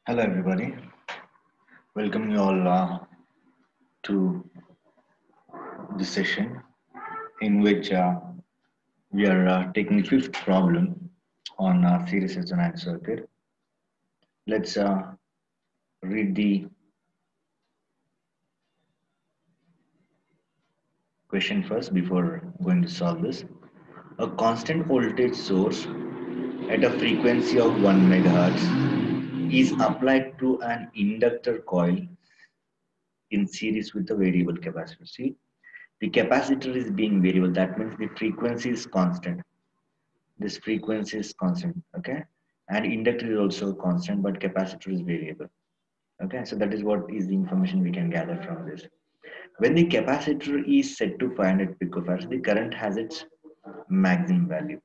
Hello, everybody. Welcome you all to this session in which we are taking the fifth problem on series resonance circuit. Let's read the question first before going to solve this. A constant voltage source at a frequency of 1 megahertz is applied to an inductor coil in series with a variable capacitor. See, the capacitor is being variable. That means the frequency is constant. This frequency is constant, okay, and inductor is also constant, but capacitor is variable. Okay, so that is what is the information we can gather from this. When the capacitor is set to 500 picofarads, the current has its maximum value,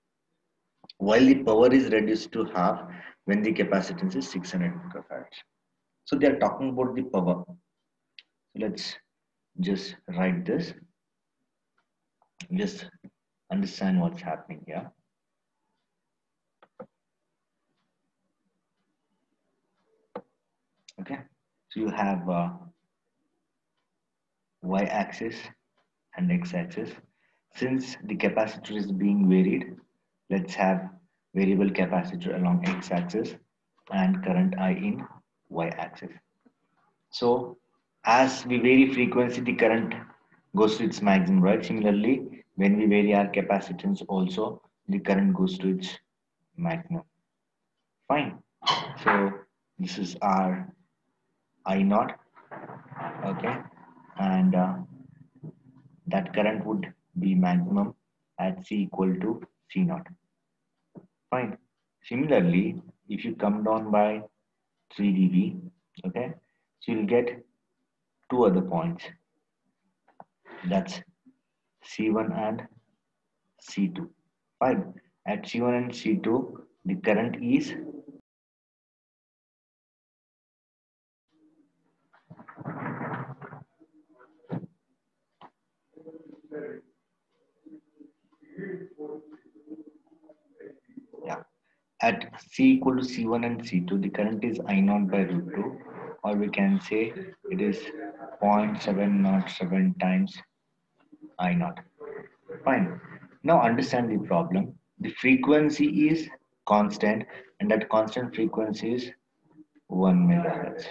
while the power is reduced to half when the capacitance is 600 picofarads. So they are talking about the power. So let's just write this, just understand what's happening here. Okay, so you have y-axis and x-axis. Since the capacitor is being varied, let's have variable capacitor along x-axis and current I in y-axis. So as we vary frequency, the current goes to its maximum, right? Similarly, when we vary our capacitance also, the current goes to its maximum. Fine. So this is our I naught, okay, and that current would be maximum at C equal to C naught. Fine. Similarly, if you come down by 3 dB, okay, so you'll get two other points. That's C1 and C2. Fine. At C1 and C2, the current is yeah. At C equal to C1 and C2, the current is I naught by root 2, or we can say it is 0.707 times I naught. Fine. Now understand the problem. The frequency is constant, and that constant frequency is 1 megahertz.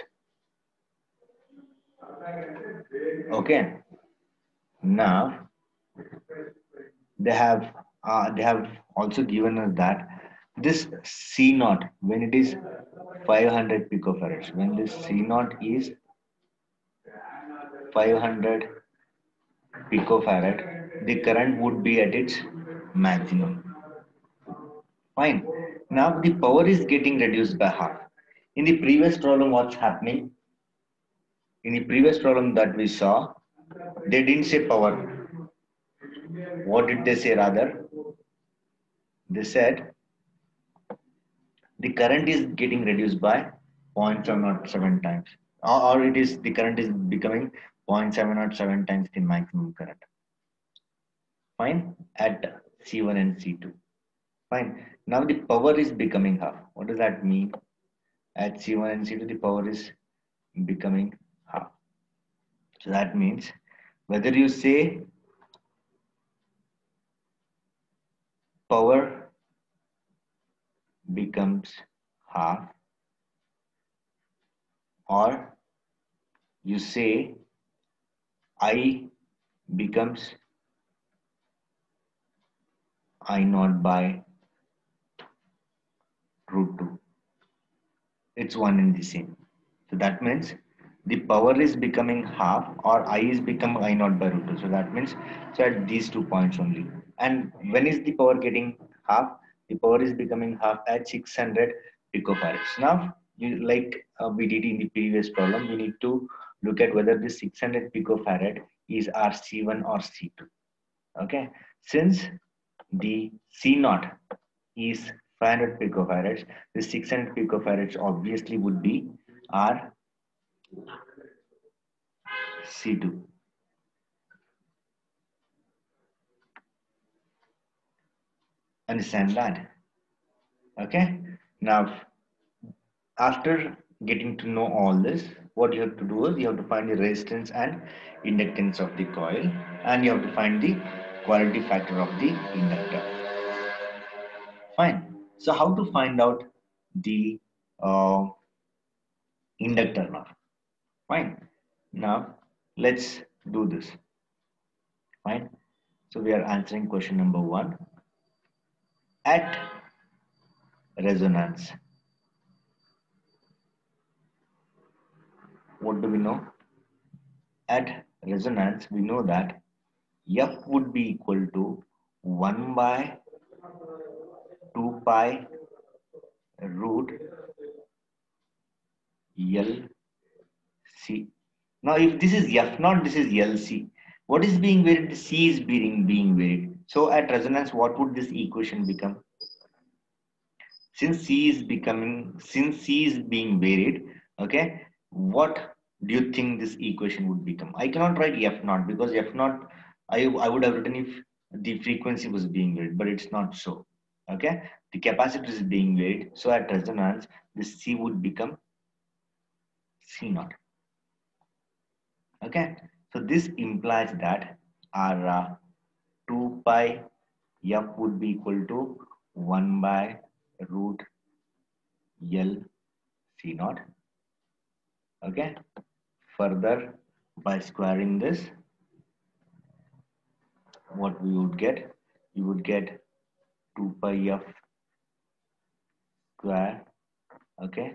Okay. Now they have also given us that this C naught, when it is 500 picofarads, when this C naught is 500 picofarad, the current would be at its maximum. Fine. Now the power is getting reduced by half. In the previous problem, what's happening? In the previous problem that we saw, they didn't say power. What did they say rather? They said the current is getting reduced by 0.707 times. Or it is the current is becoming 0.707 times the maximum current. Fine. At C1 and C2. Fine. Now the power is becoming half. What does that mean? At C1 and C2, the power is becoming half. So that means whether you say power becomes half, or you say I becomes I naught by root 2. It's one and the same. So that means the power is becoming half, or I is becoming I naught by root 2. So that means, so at these 2 points only. And when is the power getting half? The power is becoming half at 600 picofarads. Now, like we did in the previous problem, we need to look at whether the 600 picofarad is our C1 or C2. Okay, since the C naught is 500 picofarads, the 600 picofarads obviously would be our C2. Understand that? Okay. Now, after getting to know all this, what you have to do is you have to find the resistance and inductance of the coil, and you have to find the quality factor of the inductor. Fine. So how to find out the inductor now? Fine. Now let's do this. Fine. So we are answering question number 1. At resonance, what do we know? At resonance, we know that F would be equal to 1 by 2 pi root LC. Now, if this is F naught, this is LC. What is being varied? C is being varied. So at resonance, what would this equation become? Since C is being varied, okay, what do you think this equation would become? I cannot write F naught because F naught I would have written if the frequency was being varied, but it's not so. Okay, the capacitor is being varied, so at resonance, this C would become C naught. Okay, so this implies that our 2 pi F would be equal to 1 by root L C naught. Okay, further by squaring this, what we would get, you would get 2 pi F square, okay,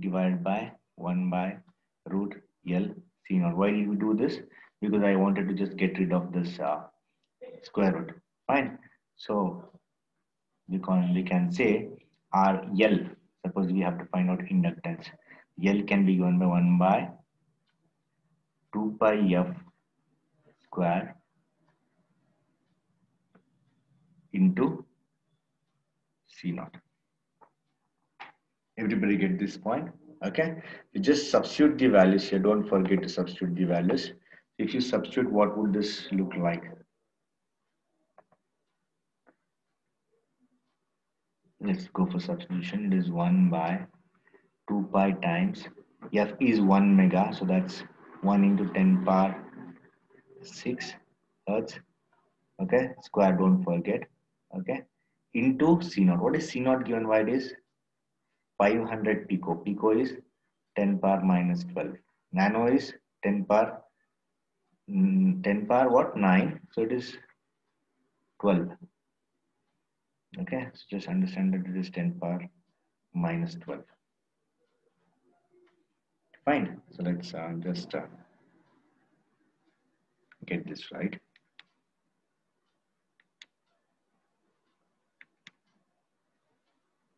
divided by 1 by root L C naught. Why did we do this? Because I wanted to just get rid of this square root. Fine. So we can say our L, suppose we have to find out inductance. L can be given by 1 by 2 pi F square into C naught. Everybody get this point? Okay. You just substitute the values here. Don't forget to substitute the values. If you substitute, what would this look like? Let's go for substitution. It is 1 by 2 pi times F is 1 mega, so that's 1 into 10 power 6 hertz. Okay, square, don't forget. Okay, into C naught. What is C naught given by? It is 500 pico. Pico is 10 power minus 12. Nano is 10 power 10 power what? 9. So it is 12. Okay, so just understand that it is 10 power minus 12. Fine. So let's just get this right.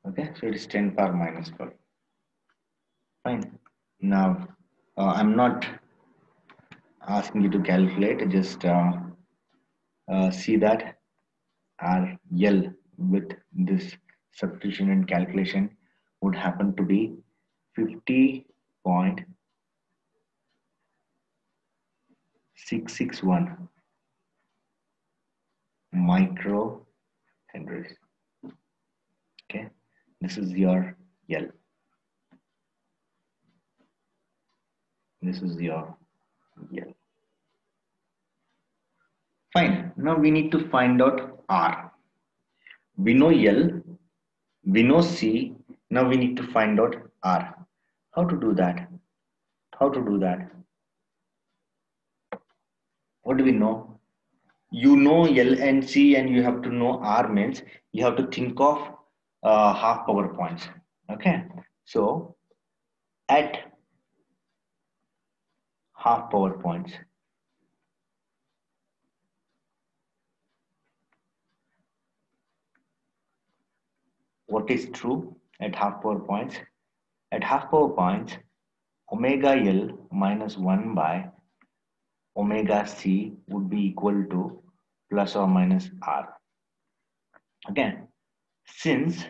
Okay, so it is 10 power minus 12. Fine. Now, I'm not asking you to calculate, just see that our L with this substitution and calculation would happen to be 50.661 microhenries. Okay, this is your L. This is your L. Fine. Now we need to find out R. We know L, we know C. Now we need to find out R. How to do that? How to do that? What do we know? You know L and C, and you have to know R means you have to think of half power points. Okay. So at half power points, what is true at half power points? At half power points, omega L minus 1 by omega C would be equal to plus or minus R. Again, since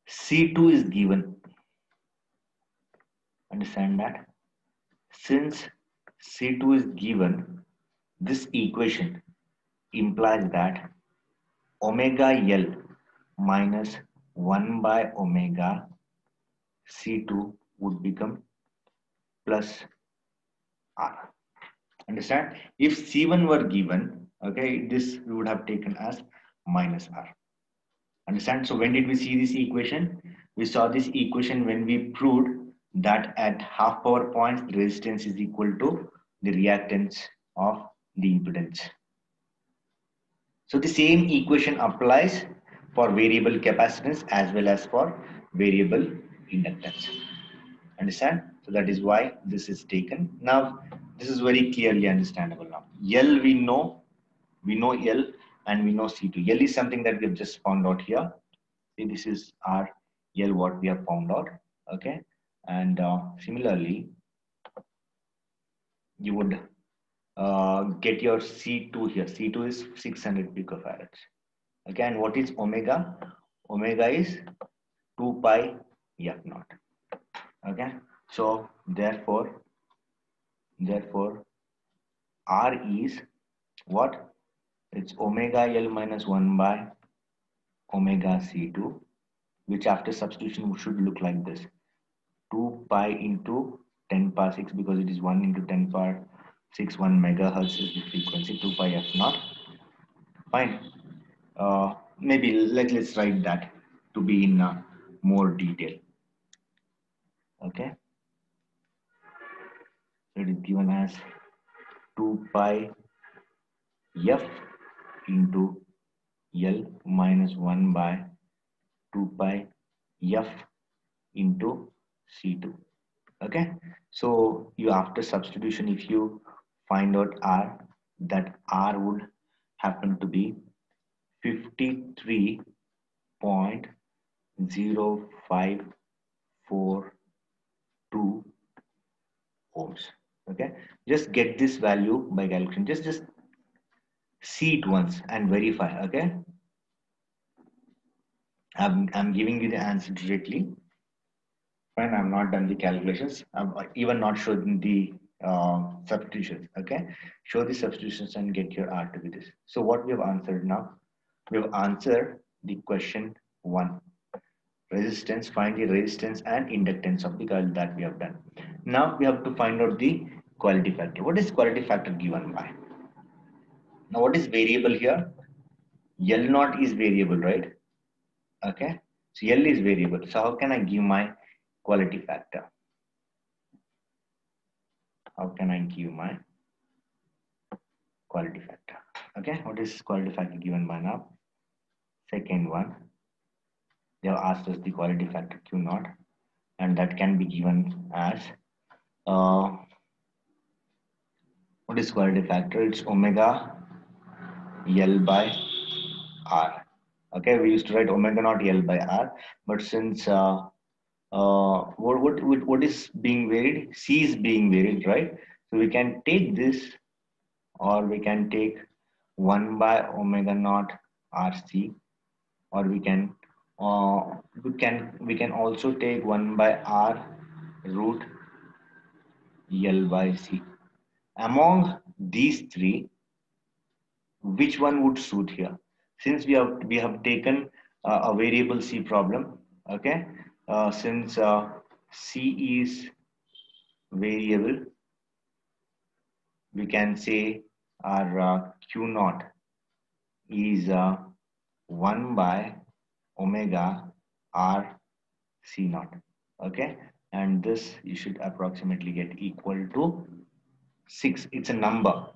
C2 is given, understand that? Since C2 is given, this equation implies that omega L minus 1 by omega C2 would become plus R. Understand? If C1 were given, okay, this we would have taken as minus R. Understand? So when did we see this equation? We saw this equation when we proved that at half power points, the resistance is equal to the reactance of the impedance. So the same equation applies for variable capacitance as well as for variable inductance. Understand? So that is why this is taken. Now, this is very clearly understandable now. L we know L and we know C2. L is something that we have just found out here. See, this is our L what we have found out. Okay. And similarly, you would get your C2 here. C2 is 600 picofarads. Okay. And what is omega? Omega is 2 pi F naught. Okay. So therefore R is what? It's omega L minus 1 by omega C2, which after substitution should look like this. 2 pi into 10 power 6, because it is 1 into 10 power 6, 1 megahertz is the frequency, 2 pi F naught. Fine. Maybe let's write that to be in more detail. Okay. So it is given as 2 pi F into L minus 1 by 2 pi F into C2. Okay. So you after substitution, if you find out R, that R would happen to be 53.0542 ohms. Okay. Just get this value by calculation. Just see it once and verify. Okay. I'm giving you the answer directly. Fine, I'm not done the calculations. I'm even not showing the substitutions. Okay, show the substitutions and get your R to be this. So what we have answered now? We have answered the question 1. Resistance. Find the resistance and inductance of the coil that we have done. Now we have to find out the quality factor. What is quality factor given by? Now what is variable here? L naught is variable, right? Okay, so L is variable. So how can I give my quality factor? How can I give my quality factor? Okay, what is quality factor given by now? Second one, they have asked us the quality factor Q naught, and that can be given as what is quality factor? It's omega L by R. Okay, we used to write omega naught L by R, but since what is being varied? C is being varied, right? So we can take this, or we can take 1 by omega naught RC, or we can also take 1 by R root L by C. Among these three, which one would suit here? Since we have taken a variable C problem, okay? Since C is variable, we can say our Q naught is 1 by omega R C naught. Okay, and this you should approximately get equal to 6. It's a number.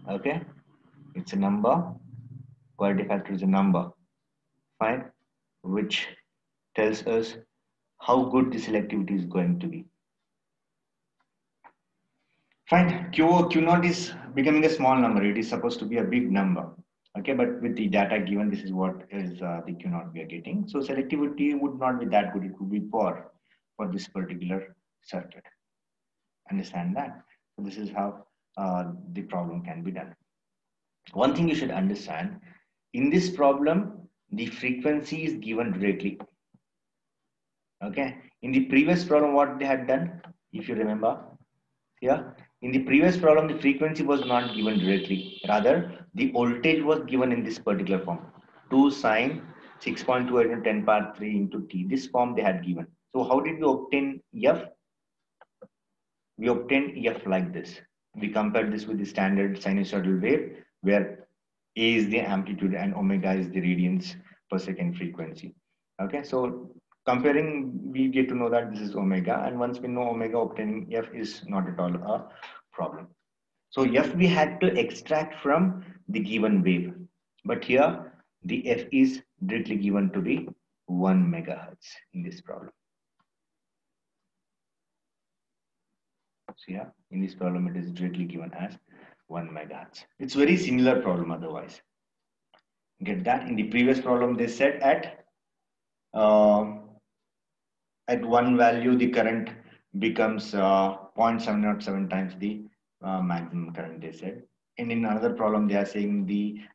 Okay, it's a number. Quality factor is a number. Fine, which tells us how good the selectivity is going to be. Fine, Q naught is becoming a small number. It is supposed to be a big number. Okay, but with the data given, this is what is the Q naught we are getting. So selectivity would not be that good. It would be poor for this particular circuit. Understand that? So this is how the problem can be done. One thing you should understand, in this problem, the frequency is given directly. Okay, in the previous problem, what they had done, if you remember, here, in the previous problem, the frequency was not given directly. Rather, the voltage was given in this particular form. 2 sine 6.28 into 10 power 3 into t. This form they had given. So how did we obtain F? We obtained F like this. We compared this with the standard sinusoidal wave where A is the amplitude and omega is the radians per second frequency. Okay, so comparing, we get to know that this is omega, and once we know omega, obtaining F is not at all a problem. So F we had to extract from the given wave, but here the F is directly given to the 1 megahertz in this problem. So yeah, in this problem, it is directly given as 1 megahertz. It's very similar problem otherwise. Get that? In the previous problem, they said one value, the current becomes 0.707 times the maximum current, they said. And in another problem, they are saying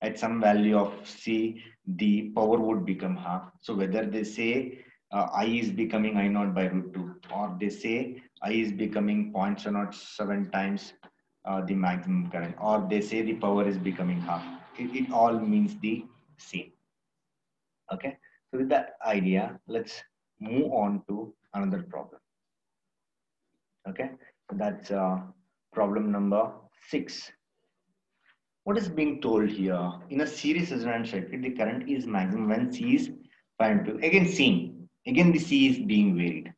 at some value of C, the power would become half. So whether they say I is becoming I naught by root 2, or they say I is becoming 0.707 times the maximum current, or they say the power is becoming half. It all means the same. Okay, so with that idea, let's move on to another problem. Okay, so that's problem number 6. What is being told here? In a series resonance circuit, the current is maximum when C is 500. Again, same. Again, the C is being varied.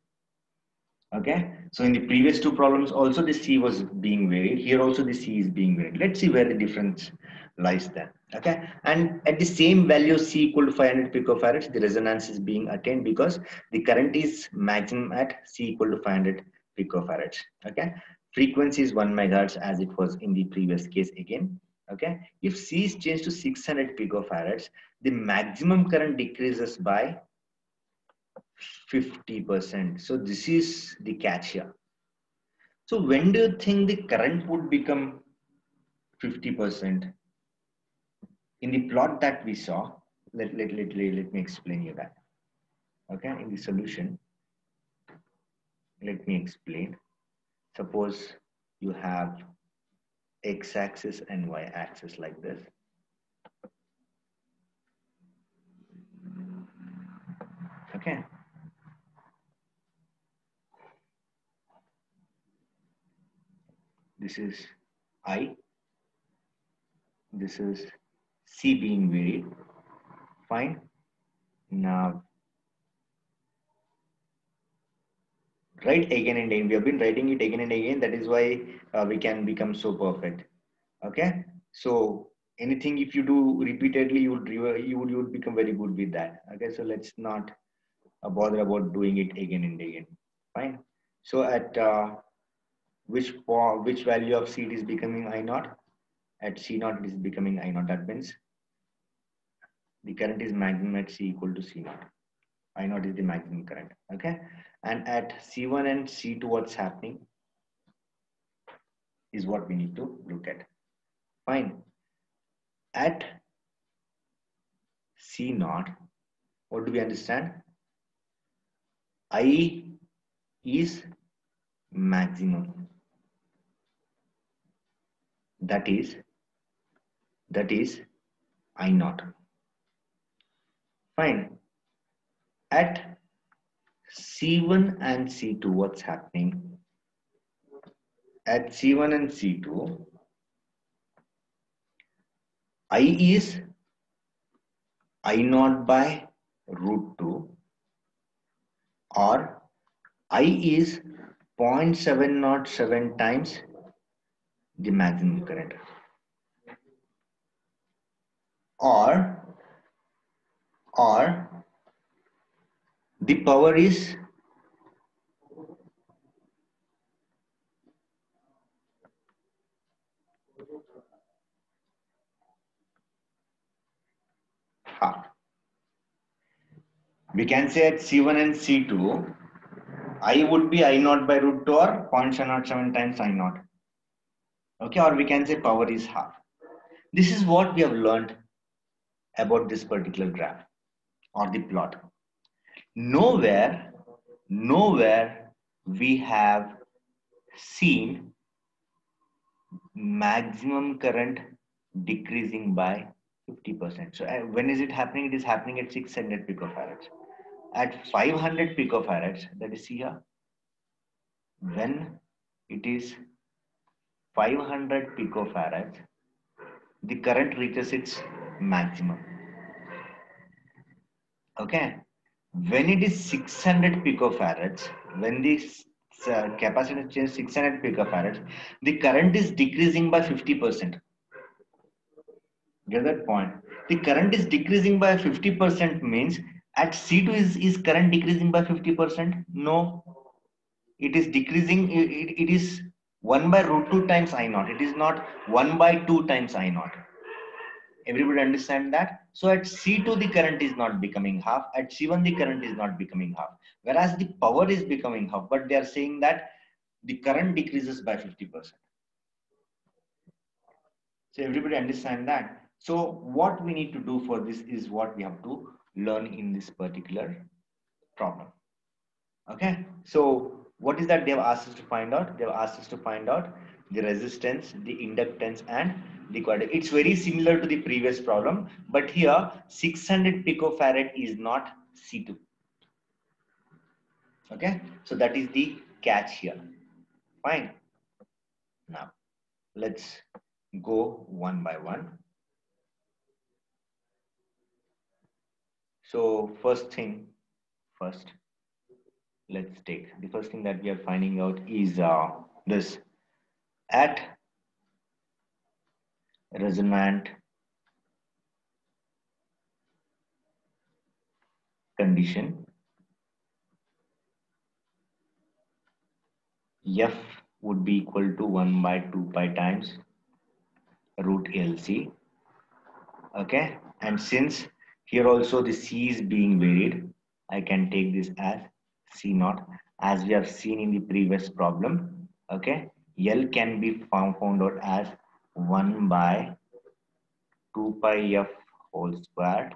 Okay, so in the previous two problems, also the C was being varied. Here also the C is being varied. Let's see where the difference lies then. Okay, and at the same value C equal to 500 picofarads, the resonance is being attained because the current is maximum at C equal to 500 picofarads. Okay, frequency is 1 megahertz as it was in the previous case again. Okay, if C is changed to 600 picofarads, the maximum current decreases by 50%. So this is the catch here. So when do you think the current would become 50%? In the plot that we saw, let me explain you that. Okay, in the solution, let me explain. Suppose you have x-axis and y-axis like this. Okay. This is I. This is C being varied. Fine. Now, write again and again. We have been writing it again and again. That is why we can become so perfect. Okay. So anything if you do repeatedly, you would become very good with that. Okay. So let's not bother about doing it again and again. Fine. So at which value of C it is becoming I naught? At C naught it is becoming I naught. That means the current is maximum at C equal to C naught. I naught is the maximum current. Okay. And at C1 and C2, what's happening is what we need to look at. Fine. At C naught, what do we understand? I is maximum. That is I naught. Fine. At C1 and C2, what's happening? At C1 and C2, I is I naught by root 2, or I is 0.707 times the maximum current, or the power is half. We can say at C1 and C2, I would be I naught by root 2 or 0.707 times I naught. Okay, or we can say power is half. This is what we have learned about this particular graph or the plot. Nowhere we have seen maximum current decreasing by 50%. So when is it happening? It is happening at 600 picofarads. at 500 picofarads, that is here, when it is 500 picofarads, the current reaches its maximum. Okay. When it is 600 picofarads, when this capacitance change 600 picofarads, the current is decreasing by 50%. Get that point? The current is decreasing by 50% means at C2 is current decreasing by 50%? No, it is decreasing. It is 1 by root 2 times I naught. It is not 1 by 2 times I naught. Everybody understand that? So at C2 the current is not becoming half. At C1 the current is not becoming half. Whereas the power is becoming half. But they are saying that the current decreases by 50%. So everybody understand that? So what we need to do for this is what we have to learn in this particular problem. Okay. So what is that they have asked us to find out? They have asked us to find out the resistance, the inductance, and the quantity. It's very similar to the previous problem, but here 600 picofarad is not C2. Okay. So that is the catch here. Fine. Now let's go one by one. So first thing first, let's take the first thing that we are finding out is this at resonant condition, F would be equal to 1 by 2 pi times root LC. Okay, and since here also the C is being varied, I can take this as C naught, as we have seen in the previous problem. Okay, L can be found out as 1 by 2 pi F whole squared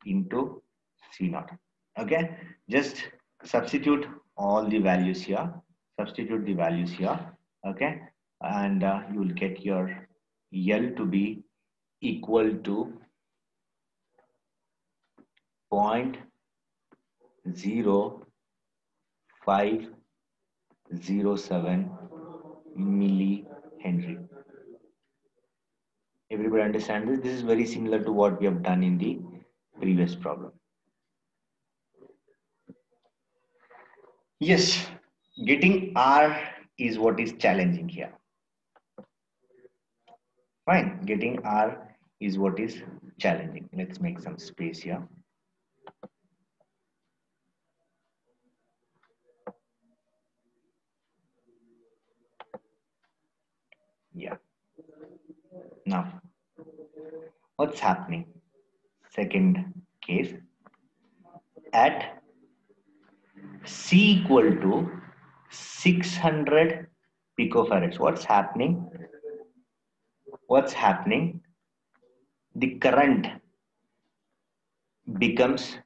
into C naught. Okay, just substitute all the values here. Substitute the values here. Okay, and you will get your L to be equal to 0.0507 millihenry. Everybody understand this? This is very similar to what we have done in the previous problem. Yes, getting R is what is challenging here. Fine, getting R is what is challenging. Let's make some space here. Yeah. Now, what's happening? Second case, at C equal to 600 picofarads. What's happening? What's happening? The current becomes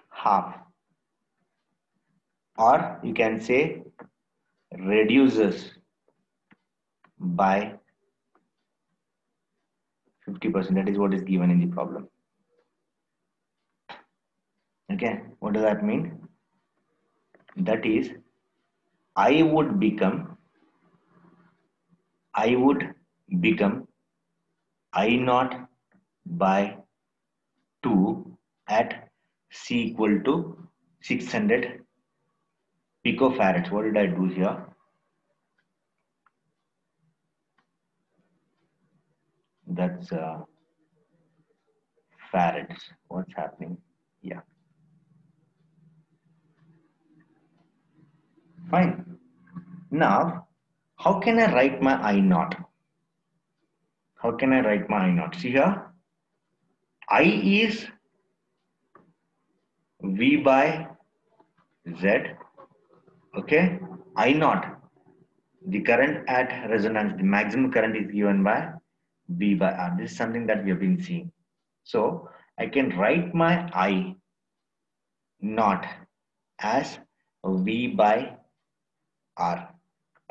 half, or you can say reduces by 50%. That is what is given in the problem. Okay, what does that mean? That is, I would become I naught by 2 at C equal to 600 picofarads. What did I do here? That's farads. What's happening? Yeah. Fine. Now, how can I write my I naught? How can I write my I naught? See here, I is V by Z. Okay, I naught, the current at resonance, the maximum current is given by V by R. This is something that we have been seeing. So I can write my I naught as V by R.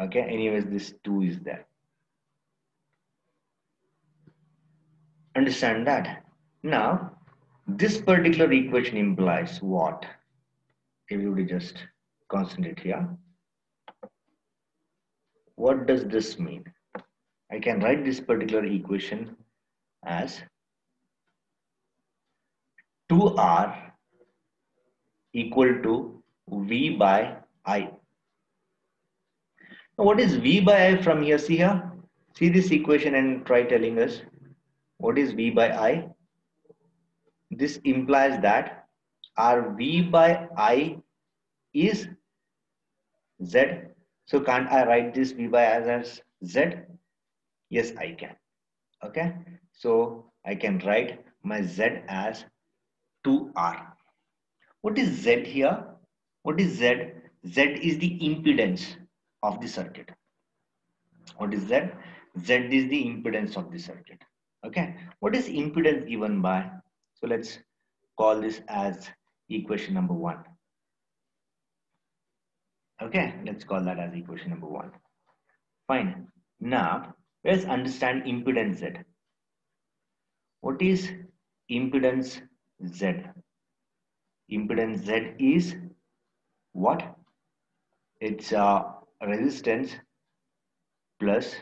Okay, anyways, this 2 is there. Understand that? Now, this particular equation implies what? Everybody just concentrate here. What does this mean? I can write this particular equation as 2r equal to v by I. Now, what is v by I from here? See here. See this equation and try telling us what is v by I. This implies that our v by I is z. So can't I write this v by I as z? Yes, I can. Okay. So I can write my z as 2r. What is z here? What is z? Z is the impedance of the circuit. What is z? Z is the impedance of the circuit. Okay. What is impedance given by? So let's call this as equation number 1. Okay, let's call that as equation number 1. Fine. Now, let's understand impedance Z. What is impedance Z? Impedance Z is what? It's resistance plus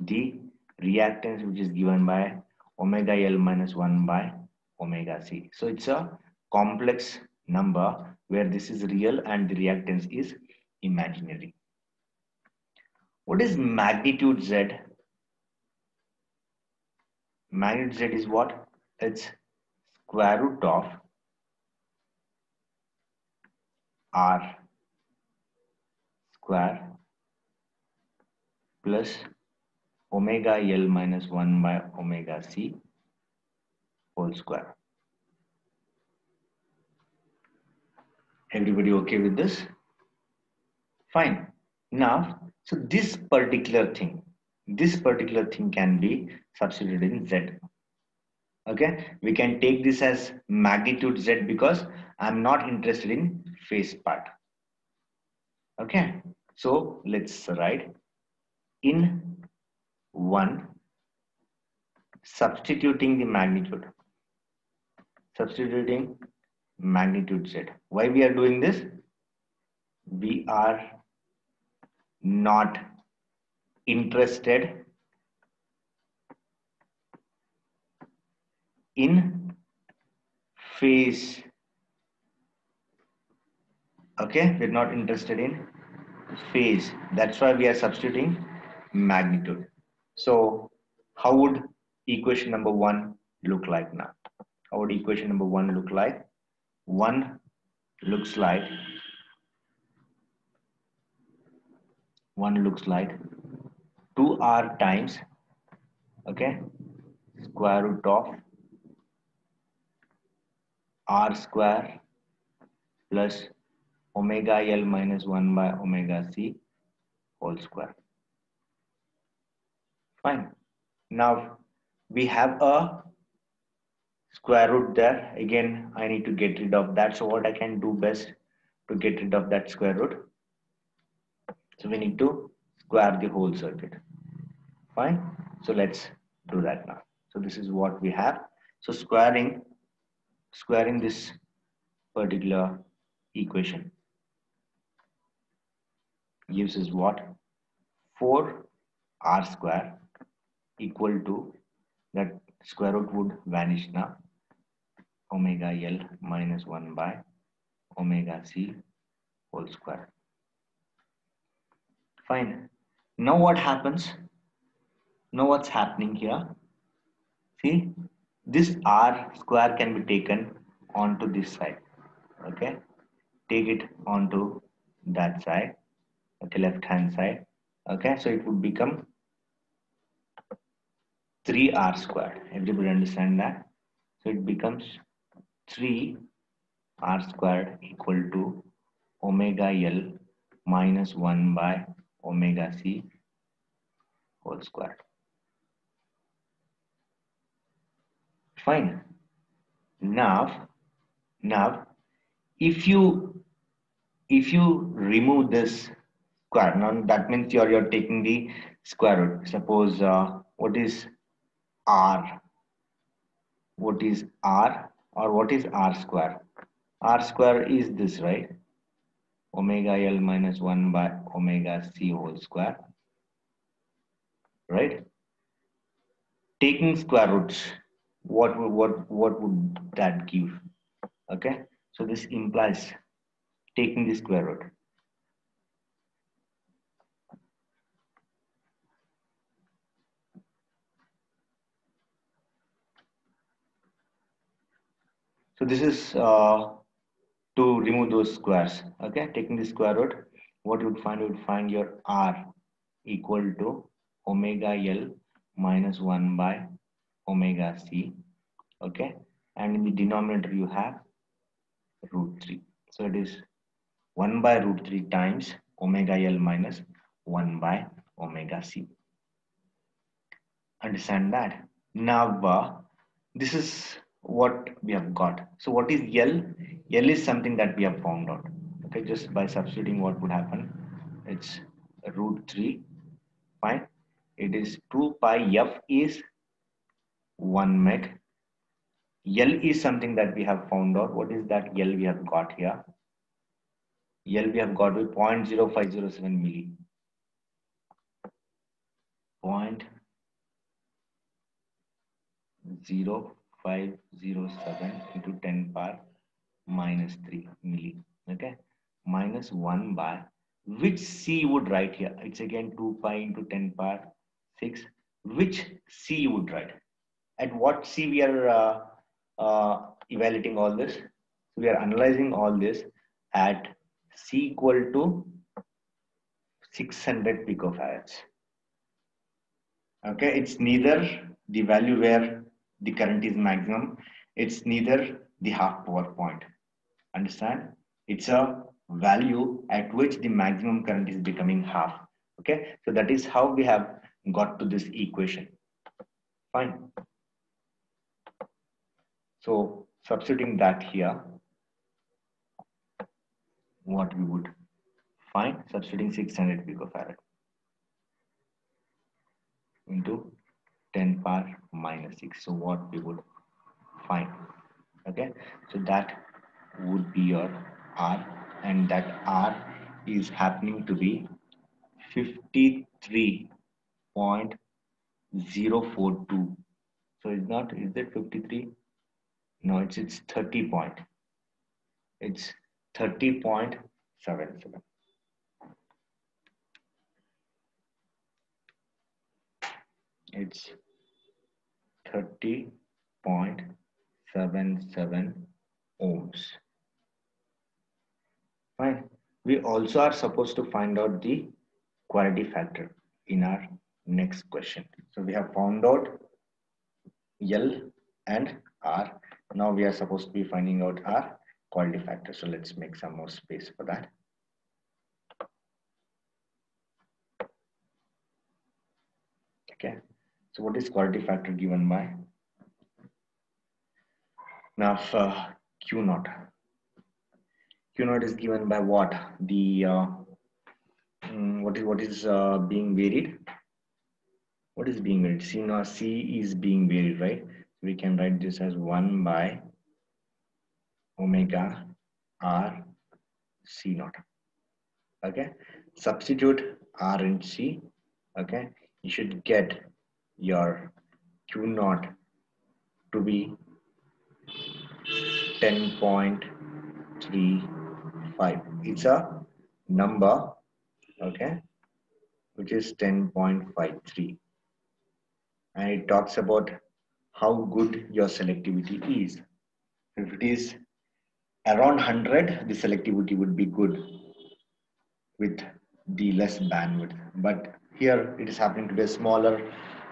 the reactance, which is given by omega L minus 1 by omega C. So it's a complex number where this is real and the reactance is imaginary. What is magnitude Z? Magnitude Z is what? It's square root of R square plus omega L minus 1 by omega C whole square. Everybody okay with this? Fine. Now, so this particular thing can be substituted in Z. Okay, we can take this as magnitude Z because I'm not interested in phase part. Okay, so let's write in 1 substituting magnitude Z. Why we are doing this? We are not interested in phase. Okay, we're not interested in phase. That's why we are substituting magnitude. So how would equation number 1 look like now? How would equation number 1 look like? 1 looks like 2r times, okay, square root of r square plus omega L minus 1 by omega C whole square. Fine. Now we have a square root there. Again, I need to get rid of that. So what I can do best to get rid of that square root? So we need to square the whole circuit. Fine. So let's do that now. So this is what we have. So squaring this particular equation gives us what? 4r square equal to, that square root would vanish now, omega L minus 1 by omega C whole square. Fine. Now what happens? Now what's happening here? See, this r square can be taken onto this side. Okay, take it onto that side, okay, left hand side. Okay, so it would become 3r squared. Everybody understand that? So it becomes 3r squared equal to omega L minus 1 by omega C whole square. Fine. Now if you remove this square, now that means you're taking the square root. Suppose what is r? what is R or what is R square? R square is this, right? Omega L minus 1 by omega C whole square, right? Taking square roots, what would that give? Okay, so this implies taking the square root. So this is to remove those squares. Okay, taking the square root, what you would find your R equal to omega L minus 1 by omega C. Okay, and in the denominator you have root 3. So it is 1 by root 3 times omega L minus 1 by omega C. Understand that? Now, this is what we have got. So what is L? L is something that we have found out. Okay, just by substituting what would happen? It's root 3. Fine. It is 2 pi F is 1 meg. L is something that we have found out. What is that L we have got here? L we have got with 0.0507 milli. 0.0507 into 10 power minus 3 milli. Okay, minus 1 by which C would write here? It's again 2 pi into 10 power 6. Which C would write? At what C we are evaluating all this? We are analyzing all this at C equal to 600 picofarads. Okay, it's neither the value where the current is maximum, it's neither the half power point. Understand? It's a value at which the maximum current is becoming half. Okay, so that is how we have got to this equation. Fine. So substituting that here, what we would find, substituting 600 picofarad into 10 power minus 6. So what we would find? Okay, so that would be your R, and that R is happening to be 53.042. So it's not, is it 53? No, it's 30 point. It's 30.77. It's 30.77 ohms. Fine. We also are supposed to find out the quality factor in our next question. So we have found out L and R. Now we are supposed to be finding out our quality factor. So let's make some more space for that. Okay. So what is quality factor given by? Now Q naught. Q naught is given by what? The what is being varied? What is being varied? C naught, C is being varied, right? We can write this as 1 by omega R C naught. Okay, substitute R and C. Okay, you should get your Q naught to be 10.35. It's a number, okay, which is 10.53, and it talks about how good your selectivity is. If it is around 100, the selectivity would be good with the less bandwidth, but here it is happening to be a smaller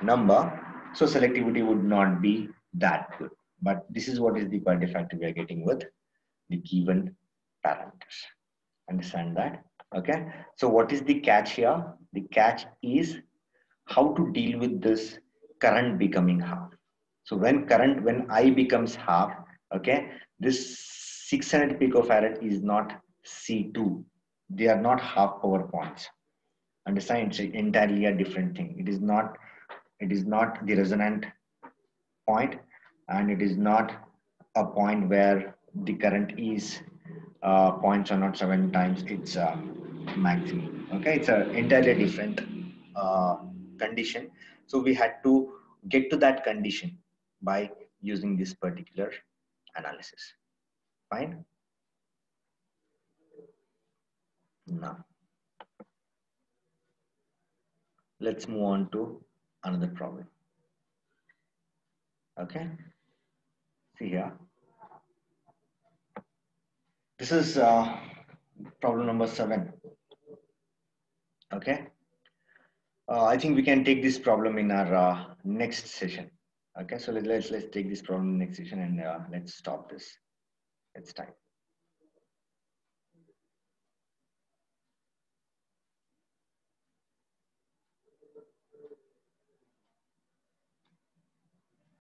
number, so selectivity would not be that good. But this is what is the quality factor we are getting with the given parameters. Understand that? Okay, so what is the catch here? The catch is how to deal with this current becoming half. So when I becomes half, okay, this 600 picofarad is not C2. They are not half power points. Understand? It's entirely a different thing. It is not the resonant point. and it is not a point where the current is 0.07 times its maximum. Okay, it's an entirely different uh, condition. So we had to get to that condition by using this particular analysis. Fine. Now let's move on to another problem. Okay, see here. This is problem number 7. Okay. I think we can take this problem in our next session. Okay, so let's take this problem next session, and let's stop this. It's time.